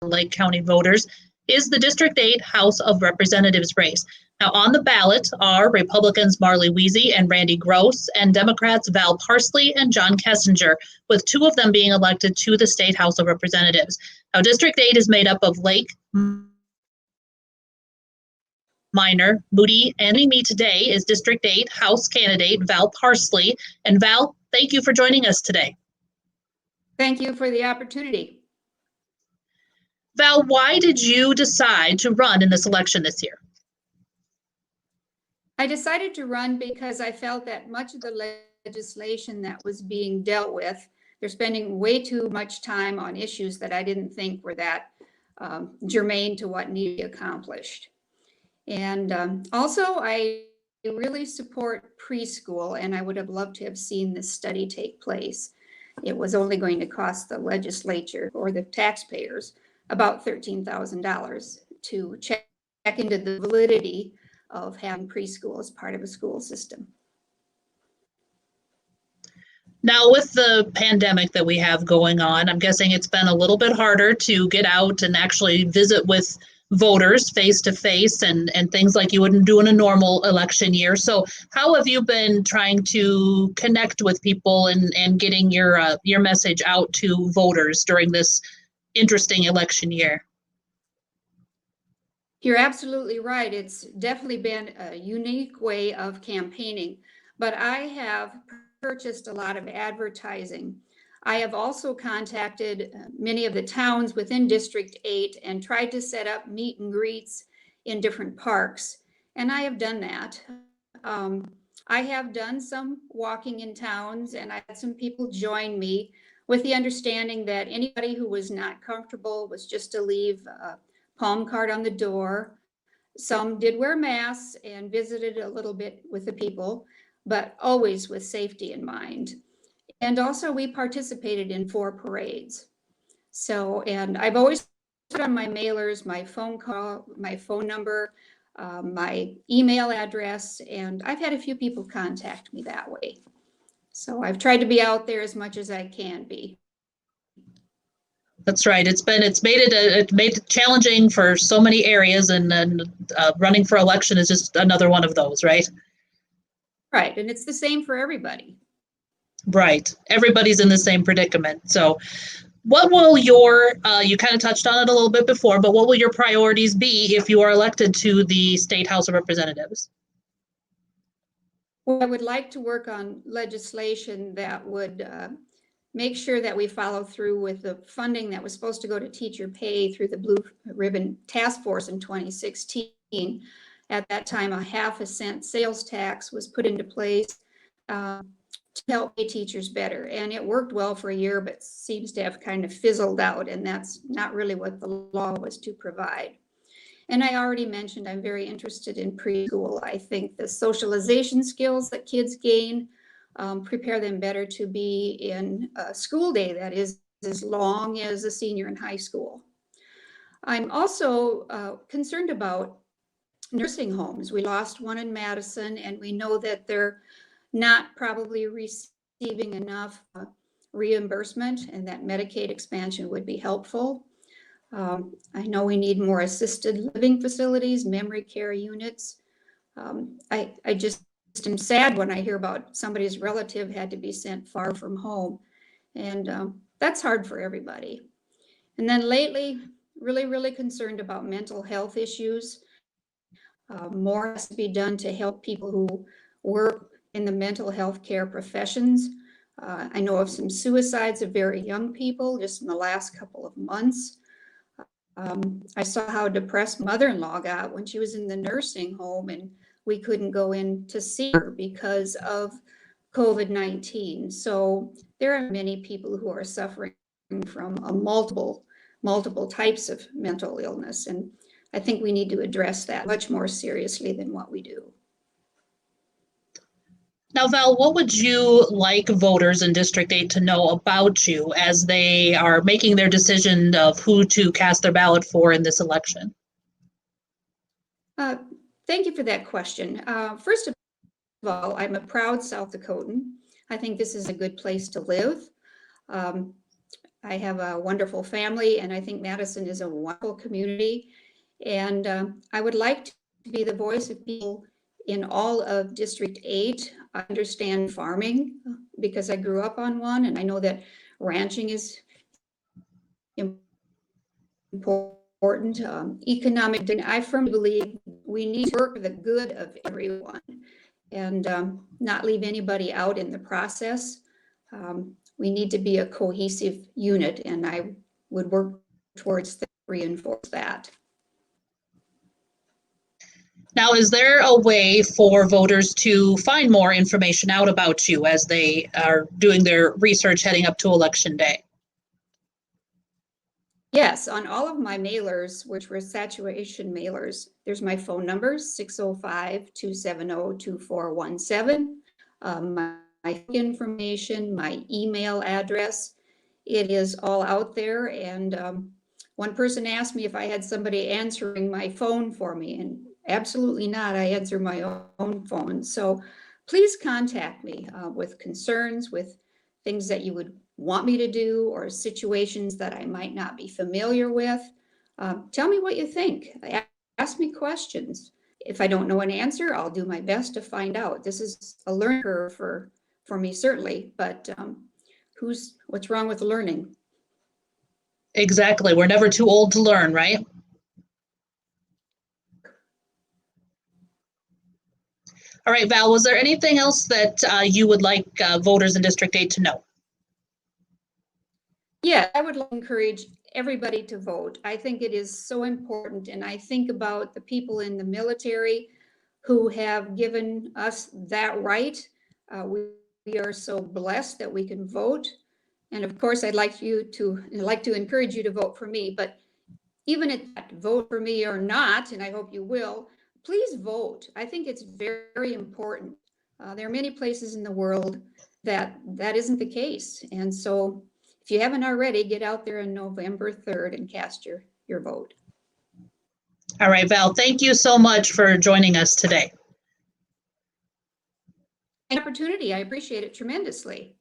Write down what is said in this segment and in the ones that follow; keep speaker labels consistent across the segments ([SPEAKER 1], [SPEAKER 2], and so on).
[SPEAKER 1] Lake County voters is the District 8 House of Representatives race. Now, on the ballot are Republicans Marley Weezy and Randy Gross, and Democrats Val Parsley and John Kessinger, with two of them being elected to the State House of Representatives. Now, District 8 is made up of Lake, Minor, Moody, and me today is District 8 House candidate Val Parsley. And Val, thank you for joining us today.
[SPEAKER 2] Thank you for the opportunity.
[SPEAKER 1] Val, why did you decide to run in this election this year?
[SPEAKER 2] I decided to run because I felt that much of the legislation that was being dealt with, they're spending way too much time on issues that I didn't think were that germane to what needed to be accomplished. And also, I really support preschool, and I would have loved to have seen this study take place. It was only going to cost the legislature or the taxpayers about $13,000 to check into the validity of having preschool as part of a school system.
[SPEAKER 1] Now, with the pandemic that we have going on, I'm guessing it's been a little bit harder to get out and actually visit with voters face to face and things like you wouldn't do in a normal election year. So how have you been trying to connect with people and getting your message out to voters during this interesting election year?
[SPEAKER 2] You're absolutely right. It's definitely been a unique way of campaigning, but I have purchased a lot of advertising. I have also contacted many of the towns within District 8 and tried to set up meet and greets in different parks, and I have done that. I have done some walking in towns, and I had some people join me with the understanding that anybody who was not comfortable was just to leave a palm card on the door. Some did wear masks and visited a little bit with the people, but always with safety in mind. And also we participated in 4 parades. So, and I've always put on my mailers, my phone number, my email address, and I've had a few people contact me that way. So I've tried to be out there as much as I can be.
[SPEAKER 1] That's right. It's made it challenging for so many areas, and running for election is just another one of those, right?
[SPEAKER 2] Right, and it's the same for everybody.
[SPEAKER 1] Right. Everybody's in the same predicament. So what will your, you kind of touched on it a little bit before, but what will your priorities be if you are elected to the State House of Representatives?
[SPEAKER 2] Well, I would like to work on legislation that would make sure that we follow through with the funding that was supposed to go to teacher pay through the Blue Ribbon Task Force in 2016. At that time, a 1/2 cent sales tax was put into place to help pay teachers better. And it worked well for a year, but seems to have kind of fizzled out. And that's not really what the law was to provide. And I already mentioned I'm very interested in preschool. I think the socialization skills that kids gain prepare them better to be in a school day that is as long as a senior in high school. I'm also concerned about nursing homes. We lost one in Madison, and we know that they're not probably receiving enough reimbursement, and that Medicaid expansion would be helpful. I know we need more assisted living facilities, memory care units. I just am sad when I hear about somebody's relative had to be sent far from home, and that's hard for everybody. And then lately, really concerned about mental health issues. More has to be done to help people who work in the mental health care professions. I know of some suicides of very young people just in the last couple of months. I saw how depressed mother-in-law got when she was in the nursing home and we couldn't go in to see her because of COVID-19. So there are many people who are suffering from multiple types of mental illness. And I think we need to address that much more seriously than what we do.
[SPEAKER 1] Now, Val, what would you like voters in District 8 to know about you as they are making their decision of who to cast their ballot for in this election?
[SPEAKER 2] Thank you for that question. First of all, I'm a proud South Dakotan. I think this is a good place to live. I have a wonderful family, and I think Madison is a wonderful community. And I would like to be the voice of people in all of District 8. I understand farming because I grew up on one, and I know that ranching is important. Economic, and I firmly believe we need to work for the good of everyone and not leave anybody out in the process. We need to be a cohesive unit, and I would work towards reinforce that.
[SPEAKER 1] Now, is there a way for voters to find more information out about you as they are doing their research heading up to Election Day?
[SPEAKER 2] Yes, on all of my mailers, which were saturation mailers, there's my phone number, 605-270-2417. My information, my email address, it is all out there. And one person asked me if I had somebody answering my phone for me, and absolutely not. I answer my own phone. So please contact me with concerns, with things that you would want me to do, or situations that I might not be familiar with. Tell me what you think. Ask me questions. If I don't know an answer, I'll do my best to find out. This is a learning curve for me, certainly, but what's wrong with learning?
[SPEAKER 1] Exactly. We're never too old to learn, right? All right, Val, was there anything else that you would like voters in District 8 to know?
[SPEAKER 2] Yeah, I would encourage everybody to vote. I think it is so important, and I think about the people in the military who have given us that right. We are so blessed that we can vote. And of course, I'd like to encourage you to vote for me, but even if that vote for me or not, and I hope you will, please vote. I think it's very, very important. There are many places in the world that isn't the case. And so if you haven't already, get out there on November 3rd and cast your vote.
[SPEAKER 1] All right, Val, thank you so much for joining us today.
[SPEAKER 2] An opportunity. I appreciate it tremendously.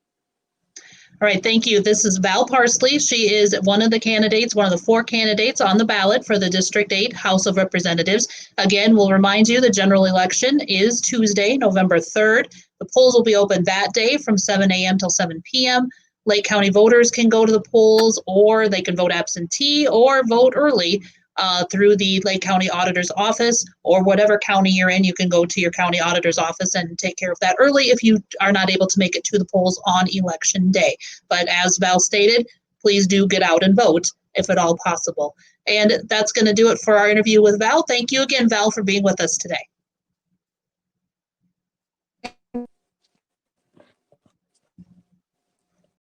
[SPEAKER 1] All right, thank you. This is Val Parsley. She is one of the 4 candidates on the ballot for the District 8 House of Representatives. Again, we'll remind you the general election is Tuesday, November 3rd. The polls will be open that day from 7 a.m. till 7 p.m. Lake County voters can go to the polls, or they can vote absentee or vote early through the Lake County Auditor's Office, or whatever county you're in. You can go to your county auditor's office and take care of that early if you are not able to make it to the polls on Election Day. But as Val stated, please do get out and vote if at all possible. And that's going to do it for our interview with Val. Thank you again, Val, for being with us today.